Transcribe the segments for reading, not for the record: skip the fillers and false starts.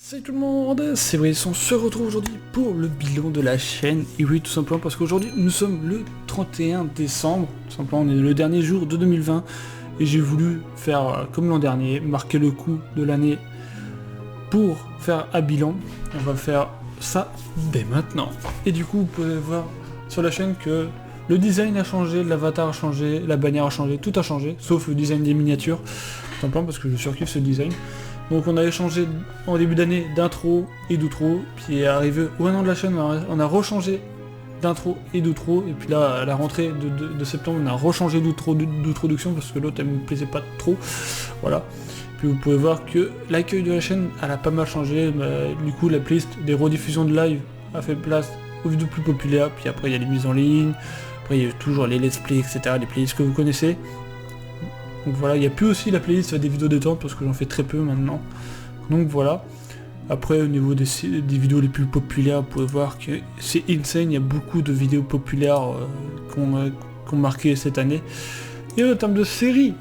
Salut tout le monde, c'est Brice, on se retrouve aujourd'hui pour le bilan de la chaîne. Et oui, tout simplement parce qu'aujourd'hui nous sommes le 31 décembre, tout simplement on est le dernier jour de 2020. Et j'ai voulu faire comme l'an dernier, marquer le coup de l'année pour faire un bilan. On va faire ça dès maintenant. Et du coup vous pouvez voir sur la chaîne que le design a changé, l'avatar a changé, la bannière a changé, tout a changé, sauf le design des miniatures. Tout simplement parce que je surkiffe ce design. Donc on avait changé en début d'année d'intro et d'outro, puis arrivé au 1 an de la chaîne, on a rechangé d'intro et d'outro, et puis là à la rentrée de septembre on a rechangé d'introduction parce que l'autre elle me plaisait pas trop, voilà. Puis vous pouvez voir que l'accueil de la chaîne elle a pas mal changé, du coup la playlist des rediffusions de live a fait place aux vidéos plus populaires, puis après il y a les mises en ligne, après il y a toujours les let's play, etc., les playlists que vous connaissez. Donc voilà, il n'y a plus aussi la playlist des vidéos détente parce que j'en fais très peu maintenant. Donc voilà. Après au niveau des vidéos les plus populaires, vous pouvez voir que c'est insane, il y a beaucoup de vidéos populaires qu'on marqué cette année. Et en termes de séries,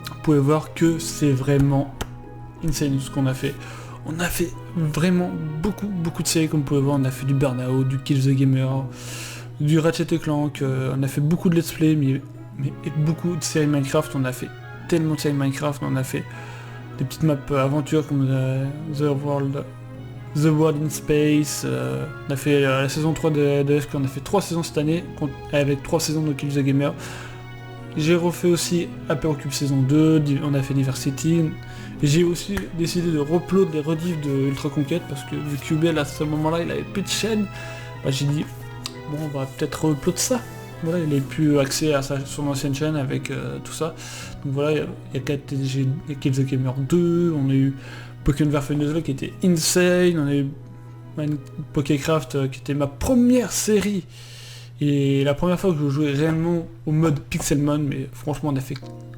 vous pouvez voir que c'est vraiment insane ce qu'on a fait. On a fait vraiment beaucoup de séries comme vous pouvez voir, on a fait du Burnout, du Kill the Gamer, du Ratchet & Clank, on a fait beaucoup de let's play, mais beaucoup de séries Minecraft, on a fait tellement de séries Minecraft, on a fait des petites maps aventures comme The World in Space, on a fait la saison 3 de FK, on a fait 3 saisons cette année, avec 3 saisons de Kill the Gamer. J'ai refait aussi Hypercube saison 2, on a fait Diversity, et j'ai aussi décidé de repload les rediffs de Ultra Conquête, parce que vu que QBL à ce moment-là il avait plus de chaîne, bah, j'ai dit bon on va peut-être repload ça. Voilà, il n'a plus accès à son ancienne chaîne avec tout ça. Donc voilà, il y a Kill the Gamer 2, on a eu Pokémon Verfenezl qui était insane, on a eu Pokécraft qui était ma première série. Et la première fois que je jouais réellement au mode Pixelmon, mais franchement on a fait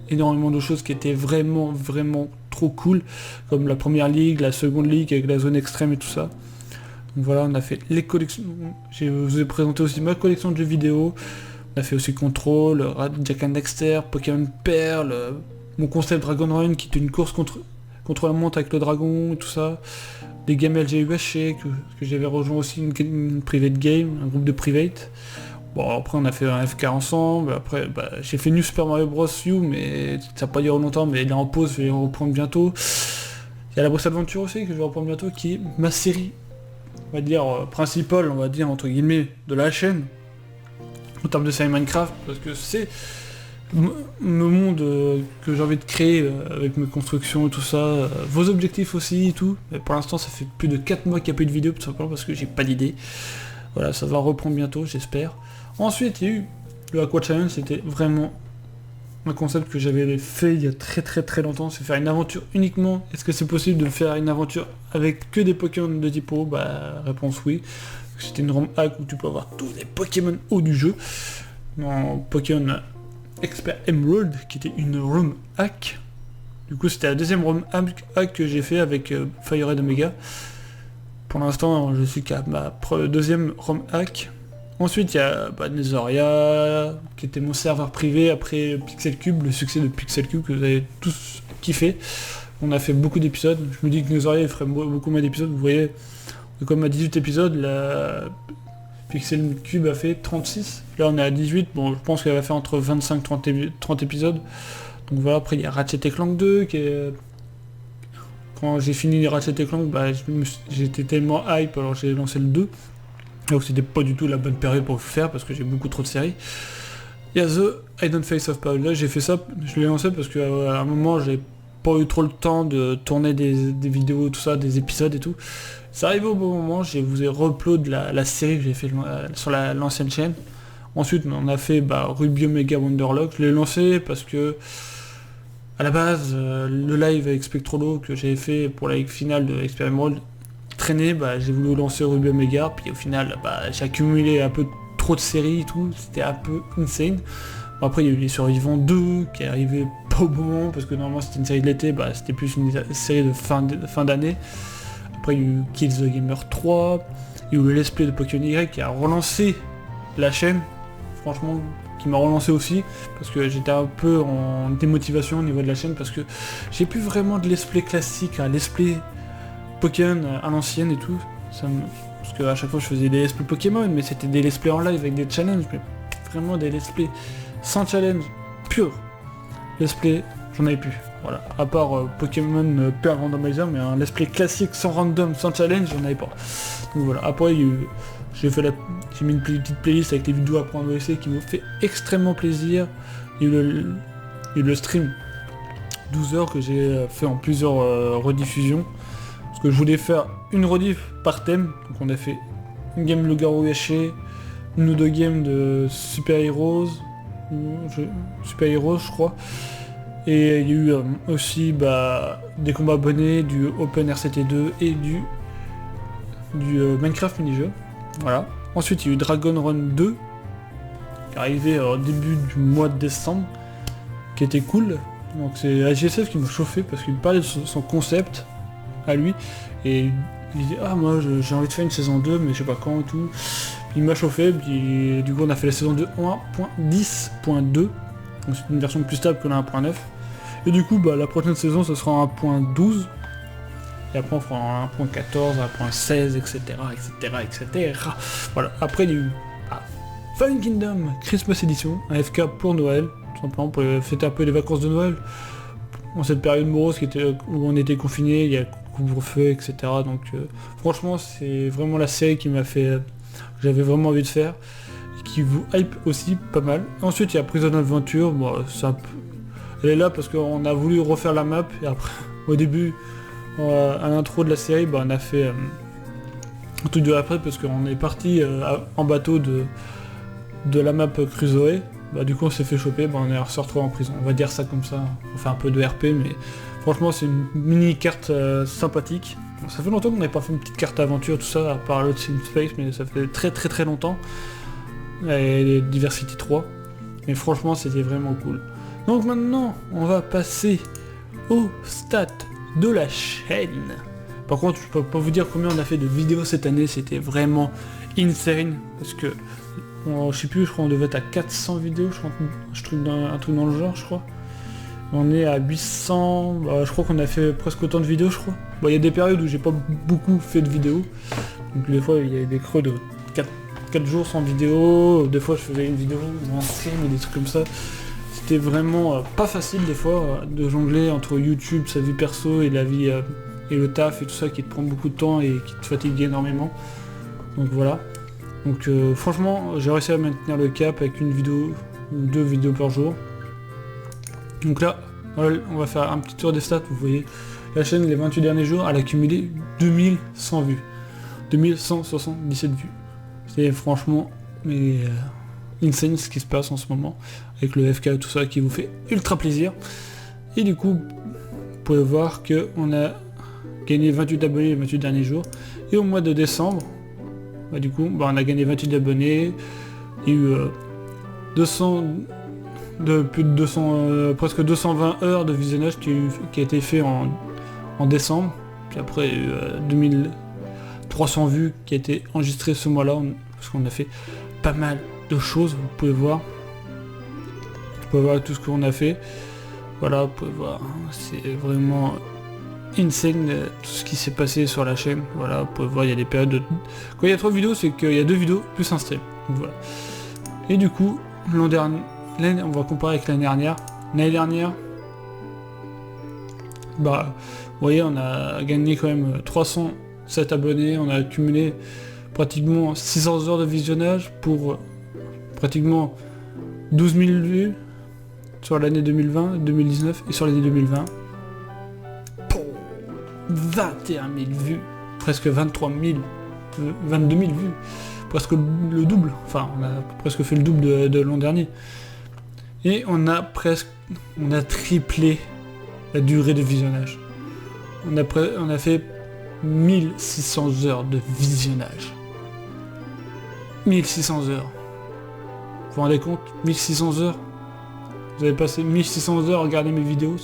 énormément de choses qui étaient vraiment trop cool, comme la première ligue, la seconde ligue avec la zone extrême et tout ça. Donc voilà, on a fait les collections, je vous ai présenté aussi ma collection de jeux vidéo. On a fait aussi Control, Jak and Daxter, Pokémon Pearl, mon concept Dragon Run qui était une course contre la montre avec le dragon et tout ça. Des games LGUHC que j'avais rejoint aussi une private game, un groupe de private. Bon après on a fait un FK ensemble, après j'ai fait New Super Mario Bros. U mais ça n'a pas duré longtemps, mais il est en pause, je vais le reprendre bientôt. Il y a la Boss Adventure aussi que je vais reprendre bientôt qui est ma série, on va dire principale, on va dire entre guillemets, de la chaîne. En termes de série Minecraft, parce que c'est le monde que j'ai envie de créer avec mes constructions et tout ça, vos objectifs aussi et tout. Mais pour l'instant ça fait plus de 4 mois qu'il n'y a plus de vidéo, tout simplement parce que j'ai pas d'idée. Voilà, ça va reprendre bientôt, j'espère. Ensuite il y a eu le Aqua Challenge, c'était vraiment un concept que j'avais fait il y a très longtemps, c'est faire une aventure uniquement. Est-ce que c'est possible de faire une aventure avec que des Pokémon de type eau? Bah réponse oui. C'était une ROM hack où tu peux avoir tous les Pokémon haut du jeu. Dans Pokémon Expert Emerald, qui était une ROM hack. Du coup, c'était la deuxième ROM hack que j'ai fait avec Fire Red Omega. Pour l'instant, je suis qu'à ma deuxième ROM hack. Ensuite, il y a Nezoria, qui était mon serveur privé après Pixel Cube, le succès de Pixel Cube que vous avez tous kiffé. On a fait beaucoup d'épisodes. Je me dis que Nezoria ferait beaucoup moins d'épisodes, vous voyez. Comme à 18 épisodes, la Pixel Cube a fait 36. Là on est à 18, bon je pense qu'elle va faire entre 25 et 30 épisodes. Donc voilà, après il y a Ratchet & Clank 2 qui est... Quand j'ai fini Ratchet & Clank, j'étais tellement hype, alors j'ai lancé le 2. Donc c'était pas du tout la bonne période pour le faire parce que j'ai beaucoup trop de séries. Il y a The Hidden Face of Paul, là j'ai fait ça, je l'ai lancé parce qu'à un moment j'ai pas eu trop le temps de tourner des vidéos, tout ça, des épisodes et tout. C'est arrivé au bon moment, je vous ai re-upload la série que j'ai fait sur l'ancienne chaîne. Ensuite on a fait Ruby Omega Wonderlock, je l'ai lancé parce que à la base le live avec Spectrolo que j'avais fait pour la ligue finale de Expert Emerald traînait, j'ai voulu lancer Ruby Omega, puis au final j'ai accumulé un peu trop de séries et tout, c'était un peu insane. Bon, après il y a eu Les Survivants 2 qui est arrivé pas au bon moment parce que normalement c'était une série de l'été, c'était plus une série de fin d'année. Après il y a eu Kill the Gamer 3, il y a eu le let's play de Pokémon Y qui a relancé la chaîne, franchement qui m'a relancé aussi, parce que j'étais un peu en démotivation au niveau de la chaîne, parce que j'ai plus vraiment de let's play classique, un let's play Pokémon à l'ancienne et tout. Parce qu'à chaque fois je faisais des let's play Pokémon, mais c'était des let's play en live avec des challenges, mais vraiment des let's play sans challenge, pur. Let's play, j'en avais plus. Voilà. À part Pokémon Pearl Randomizer, mais un let's play classique sans random, sans challenge, j'en avais pas. Donc voilà. Après, j'ai mis une petite playlist avec les vidéos à prendre au essai qui m'ont fait extrêmement plaisir. Il y a eu le stream 12 heures que j'ai fait en plusieurs rediffusions. Parce que je voulais faire une rediff par thème. Donc on a fait une game Loup-Garou Gâché, une ou deux games de Super Heroes, je crois. Et il y a eu aussi des combats abonnés, du Open RCT2 et du Minecraft mini-jeu. Voilà. Ensuite il y a eu Dragon Run 2, qui est arrivé au début du mois de décembre, qui était cool. Donc c'est AGSF qui m'a chauffé parce qu'il me parlait de son concept à lui. Et il dit moi j'ai envie de faire une saison 2 mais je sais pas quand et tout. Il m'a chauffé, puis du coup on a fait la saison 2 1.10.2. Donc c'est une version plus stable que la 1.9. Et du coup la prochaine saison ce sera 1.12. Et après on fera 1.14, 1.16, etc. etc. Voilà. Après il y a eu Fallen Kingdom Christmas Edition, un FK pour Noël, tout simplement pour fêter un peu les vacances de Noël. En cette période morose où on était confiné, il y a couvre-feu, etc. Donc franchement c'est vraiment la série qui m'a fait... j'avais vraiment envie de faire, et qui vous hype aussi pas mal. Ensuite il y a Prison Adventure, elle est là parce qu'on a voulu refaire la map, et après, au début, à l'intro de la série, on a fait un truc de après parce qu'on est parti en bateau de la map Crusoe. Du coup on s'est fait choper, on est ressorti en prison. On va dire ça comme ça, on fait un peu de RP, mais franchement c'est une mini carte sympathique. Bon, ça fait longtemps qu'on n'avait pas fait une petite carte aventure, tout ça, à part l'autre Sim Space, mais ça fait très très très longtemps. Et Diversity 3. Mais franchement c'était vraiment cool. Donc maintenant on va passer aux stats de la chaîne. Par contre je peux pas vous dire combien on a fait de vidéos cette année, c'était vraiment insane, parce que je sais plus, je crois qu'on devait être à 400 vidéos, je crois, un truc dans le genre, je crois. On est à 800, je crois qu'on a fait presque autant de vidéos, je crois. Il y a des périodes où j'ai pas beaucoup fait de vidéos, donc des fois il y a des creux de 4 jours sans vidéo, des fois je faisais une vidéo en stream et des trucs comme ça. C'était vraiment pas facile des fois de jongler entre YouTube, sa vie perso et la vie et le taf et tout ça qui te prend beaucoup de temps et qui te fatigue énormément. Donc voilà. Donc franchement j'ai réussi à maintenir le cap avec une vidéo ou 2 vidéos par jour. Donc là on va faire un petit tour des stats. Vous voyez la chaîne les 28 derniers jours elle a cumulé 2100 vues, 2177 vues. C'est franchement insane ce qui se passe en ce moment avec le FK et tout ça qui vous fait ultra plaisir. Et du coup vous pouvez voir que on a gagné 28 abonnés les 28 derniers jours. Et au mois de décembre du coup on a gagné 28 abonnés. Il y a eu plus de 200, presque 220 heures de visionnage qui a été fait en décembre. Puis après il y a eu 2300 vues qui a été enregistrées ce mois-là, parce qu'on a fait pas mal de choses, vous pouvez voir. Vous pouvez voir tout ce qu'on a fait. Voilà, vous pouvez voir, c'est vraiment insane tout ce qui s'est passé sur la chaîne. Voilà, vous pouvez voir, il y a des périodes de... Quand il y a 3 vidéos, c'est qu'il y a 2 vidéos plus un stream. Donc voilà. Et du coup, l'an dernier, on va comparer avec l'année dernière. L'année dernière, vous voyez, on a gagné quand même 307 abonnés, on a accumulé pratiquement 600 heures de visionnage pour pratiquement 12 000 vues sur l'année 2020, 2019 et sur l'année 2020. Pour 21 000 vues, presque 23 000, 22 000 vues, presque le double, enfin on a presque fait le double de l'an dernier. Et on a triplé la durée de visionnage. On a fait 1600 heures de visionnage. 1600 heures. Vous vous rendez compte? 1600 heures. Vous avez passé 1600 heures à regarder mes vidéos,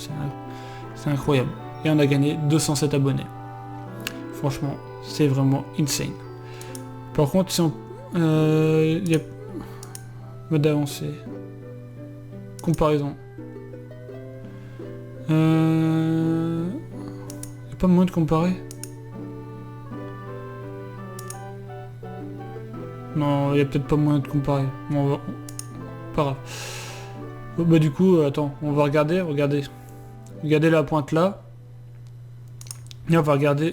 c'est incroyable. Et on a gagné 207 abonnés. Franchement, c'est vraiment insane. Par contre, si on... il y a... mode avancé. Comparaison. Il n'y a pas moyen de comparer. Non, il n'y a peut-être pas moyen de comparer. Bon, pas grave. Bon, bah du coup, attends, on va regarder, regardez. Regardez la pointe là. Et on va regarder.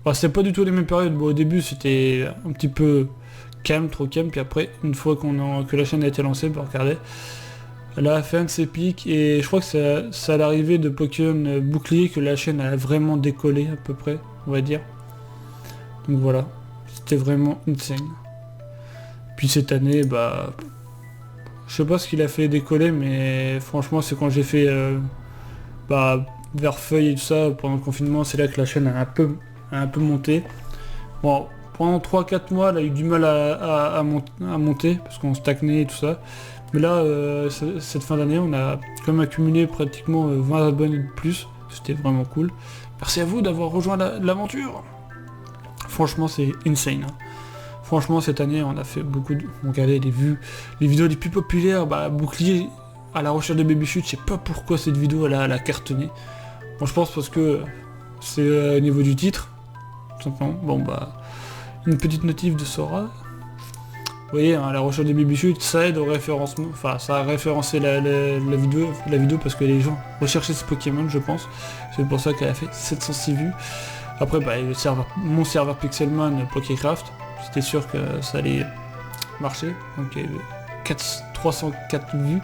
Bon, c'est pas du tout les mêmes périodes. Bon, au début, c'était un petit peu calme, trop calme. Puis après, une fois que la chaîne a été lancée, bah, regardez. Elle a fait un de ses pics. Et je crois que c'est à l'arrivée de Pokémon Bouclier que la chaîne a vraiment décollé, à peu près, on va dire. Donc voilà. C'était vraiment insane. Puis cette année, bah... Je sais pas ce qu'il a fait décoller, mais franchement, c'est quand j'ai fait... bah, vers Feuille et tout ça, pendant le confinement, c'est là que la chaîne a un peu monté. Bon, pendant 3-4 mois, elle a eu du mal à monter, parce qu'on stagnait et tout ça. Mais là, cette fin d'année, on a quand même accumulé pratiquement 20 abonnés de plus. C'était vraiment cool. Merci à vous d'avoir rejoint l'aventure. Franchement, c'est insane. Hein. Franchement, cette année, on a fait beaucoup de... Regardez les vues, les vidéos les plus populaires, bah, Bouclier à la recherche de Baby Chute, je sais pas pourquoi cette vidéo, elle a cartonné. Bon, je pense parce que c'est au niveau du titre, tout simplement. Bon, bah, une petite notif de Sora. Vous voyez, hein, la recherche de Baby Chute, ça aide au référencement, enfin, ça a référencé la vidéo parce que les gens recherchaient ce Pokémon, je pense. C'est pour ça qu'elle a fait 706 vues. Après, bah, mon serveur Pixelmon Pokécraft, c'était sûr que ça allait marcher, donc il y avait 304 vues.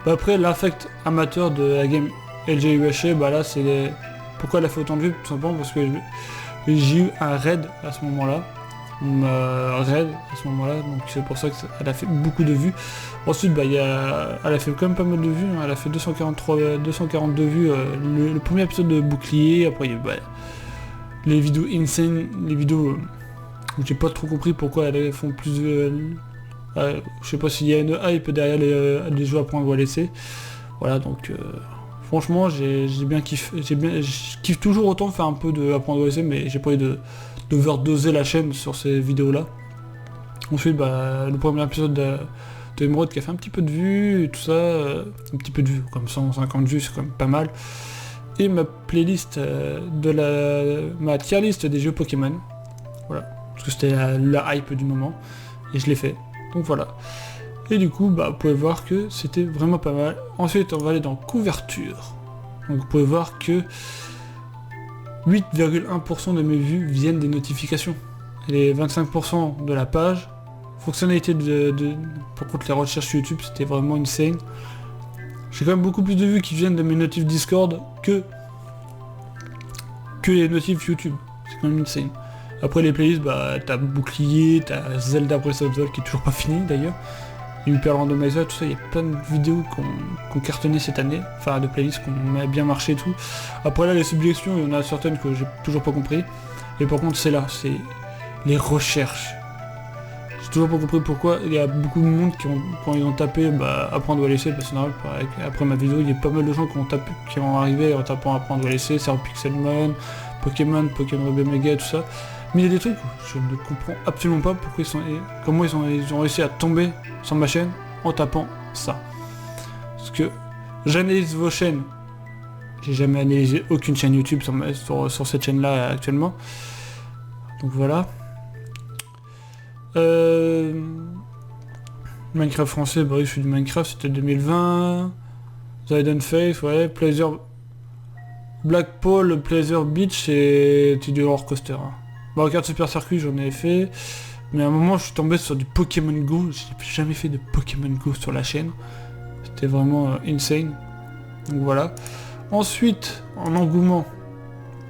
Bah après, l'affect amateur de la game LGUHA, bah là c'est... Pourquoi elle a fait autant de vues? Tout simplement parce que j'ai eu un raid à ce moment-là. Donc c'est pour ça qu'elle a fait beaucoup de vues. Ensuite, bah, elle a fait quand même pas mal de vues, hein. Elle a fait 242 vues le premier épisode de Bouclier. Après, il y a bah, les vidéos insane, les vidéos où j'ai pas trop compris pourquoi elles font plus je sais pas s'il y a une hype derrière les jeux à prendre ou à laisser. Voilà, donc franchement j'ai bien kiffé. Je kiffe toujours autant faire un peu de apprendre ou à laisser, mais j'ai pas envie d'overdoser la chaîne sur ces vidéos là. Ensuite, bah, le premier épisode de Emerald qui a fait un petit peu de vues et tout ça, un petit peu de vues, comme 150 vues, c'est quand même pas mal. Et ma playlist ma tier list des jeux Pokémon. Voilà, parce que c'était la hype du moment, et je l'ai fait. Donc voilà. Et du coup, bah, vous pouvez voir que c'était vraiment pas mal. Ensuite, on va aller dans couverture. Donc vous pouvez voir que 8,1% de mes vues viennent des notifications. Et les 25% de la page. Fonctionnalité par contre, les recherches sur YouTube, c'était vraiment insane. J'ai quand même beaucoup plus de vues qui viennent de mes notifs Discord que les notifs YouTube. C'est quand même insane. Après les playlists, bah t'as Bouclier, t'as Zelda Breath of the Wild qui est toujours pas fini d'ailleurs. Hyper Randomizer, tout ça, il y a plein de vidéos qu'on cartonné cette année, enfin de playlists qu'on a bien marché et tout. Après là les subjections, il y en a certaines que j'ai toujours pas compris. Et par contre c'est les recherches. J'ai toujours pas compris pourquoi il y a beaucoup de monde quand ils ont tapé bah, apprendre ou à laisser, parce que normal, après ma vidéo, il y a pas mal de gens qui ont arrivé en tapant apprendre ou à laisser, c'est Pixelmon, Pokémon Ruby Mega, tout ça. Mais il y a des trucs où je ne comprends absolument pas comment ils ont réussi à tomber sur ma chaîne en tapant ça. Parce que j'analyse vos chaînes. J'ai jamais analysé aucune chaîne YouTube sur cette chaîne-là actuellement. Donc voilà. Minecraft français, bah oui, je suis du Minecraft, c'était 2020. Zayden Face, ouais, Pleasure... Blackpool, Pleasure Beach et du Roller Coaster. Hein. Bah, regarde Super Circuit, j'en ai fait. Mais à un moment, je suis tombé sur du Pokémon Go. J'ai jamais fait de Pokémon Go sur la chaîne. C'était vraiment insane. Donc voilà. Ensuite, en engouement,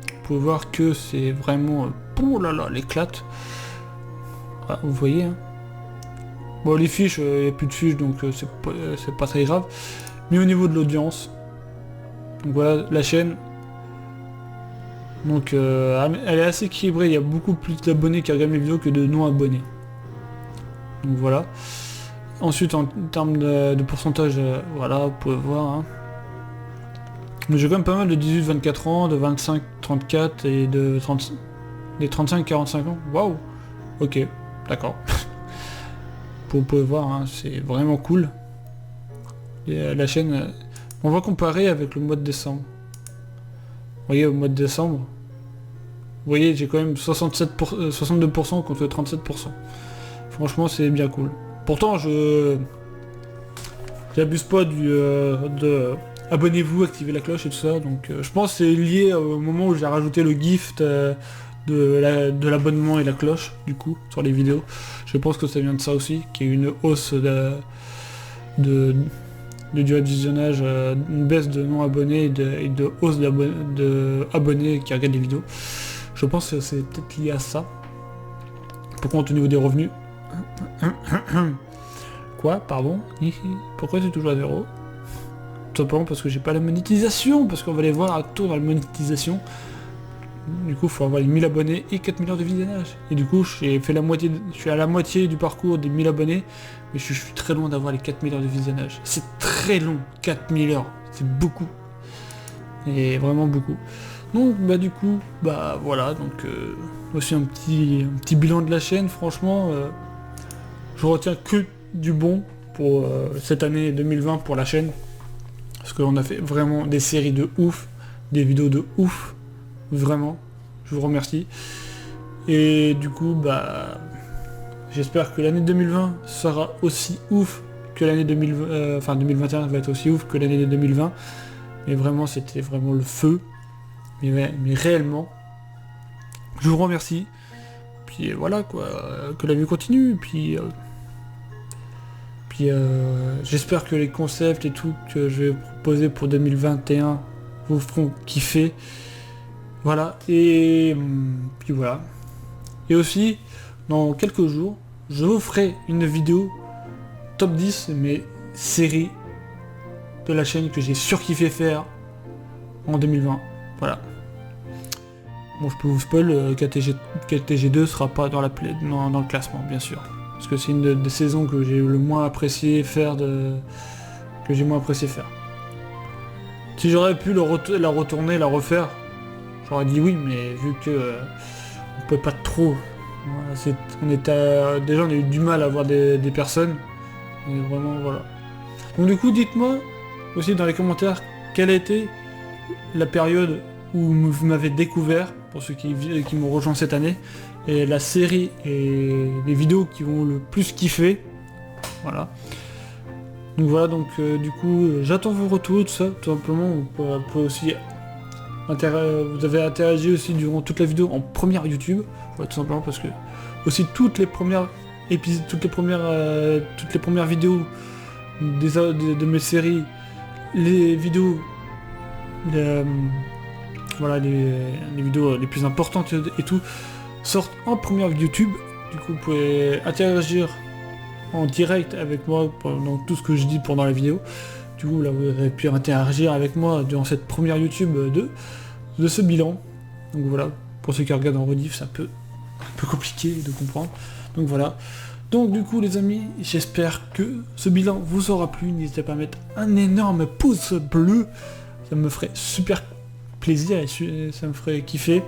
vous pouvez voir que c'est vraiment... oh là là, l'éclate. Ah, vous voyez, hein. Bon, les fiches, il n'y a plus de fiches, donc c'est pas très grave. Mais au niveau de l'audience, donc voilà, la chaîne... Donc elle est assez équilibrée, il y a beaucoup plus d'abonnés qui regardent mes vidéos que de non-abonnés. Donc voilà. Ensuite en termes de pourcentage, voilà, vous pouvez voir. Hein. Mais j'ai quand même pas mal de 18-24 ans, de 25-34 et des 35-45 ans. Waouh. Ok, d'accord. Vous pouvez voir, hein, c'est vraiment cool. Et, la chaîne, on va comparer avec le mois de décembre. Vous voyez, au mois de décembre, vous voyez, j'ai quand même 62% contre 37%. Franchement, c'est bien cool. Pourtant, j'abuse pas de abonnez-vous, activez la cloche et tout ça. Donc, je pense que c'est lié au moment où j'ai rajouté le gift de l'abonnement et la cloche, du coup, sur les vidéos. Je pense que ça vient de ça aussi, qu'il y a eu une hausse de durée de visionnage, une baisse de non-abonnés et de hausse d'abonnés qui regardent les vidéos. Je pense que c'est peut-être lié à ça. Pourquoi au niveau des revenus? Quoi? Pardon? Pourquoi c'est toujours à 0? Tout simplement parce que j'ai pas la monétisation, parce qu'on va aller voir un tour dans la monétisation. Du coup, il faut avoir les 1000 abonnés et 4 millions de visionnages. Et du coup, je suis à la moitié du parcours des 1000 abonnés, mais je suis très loin d'avoir les 4 000 heures de visionnage. C'est très long, 4000 heures. C'est beaucoup. Et vraiment beaucoup. Donc, bah du coup, bah voilà, donc aussi un petit bilan de la chaîne, franchement, je retiens que du bon pour cette année 2020 pour la chaîne. Parce qu'on a fait vraiment des séries de ouf, des vidéos de ouf. Vraiment, je vous remercie. Et du coup, bah, j'espère que l'année 2020 sera aussi ouf que l'année 2020, enfin 2021 va être aussi ouf que l'année 2020. Mais vraiment, c'était vraiment le feu. Mais réellement, je vous remercie. Puis voilà quoi, que la vie continue. Puis j'espère que les concepts et tout que je vais proposer pour 2021 vous feront kiffer. Voilà, et puis voilà. Et aussi, dans quelques jours, je vous ferai une vidéo top 10 mes séries de la chaîne que j'ai surkiffé faire en 2020. Voilà. Bon, je peux vous spoil, KTG2 sera pas dans le classement, bien sûr. Parce que c'est une des saisons que j'ai le moins apprécié faire Si j'aurais pu la retourner, la refaire, j'aurais dit oui, mais vu que on peut pas trop. Voilà, déjà on a eu du mal à avoir des personnes. Et vraiment voilà. Donc du coup dites-moi aussi dans les commentaires quelle a été la période où vous m'avez découvert, pour ceux qui m'ont rejoint cette année, et la série et les vidéos qui vont le plus kiffer. Voilà. Donc voilà, donc du coup j'attends vos retours, tout ça, tout simplement. On peut aussi vous avez interagi aussi durant toute la vidéo en première YouTube, ouais, tout simplement parce que aussi toutes les premières vidéos de mes séries, les vidéos, voilà, les vidéos les plus importantes et tout sortent en première YouTube. Du coup vous pouvez interagir en direct avec moi pendant tout ce que je dis pendant la vidéo. Du coup là vous aurez pu interagir avec moi durant cette première YouTube de ce bilan. Donc voilà, pour ceux qui regardent en rediff, c'est un peu compliqué de comprendre. Donc voilà. Donc du coup les amis, j'espère que ce bilan vous aura plu. N'hésitez pas à mettre un énorme pouce bleu. Ça me ferait super plaisir et ça me ferait kiffer.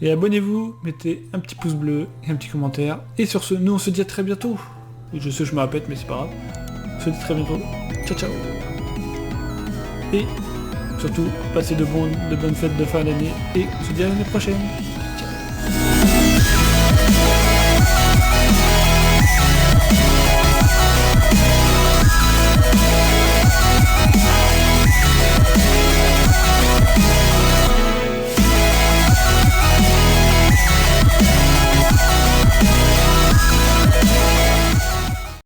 Et abonnez-vous, mettez un petit pouce bleu et un petit commentaire. Et sur ce, nous on se dit à très bientôt. Je sais, je me répète, mais c'est pas grave. On se dit très bientôt. Ciao ciao. Et surtout, passez de bonnes fêtes de fin d'année et on se dit à l'année prochaine. Ciao.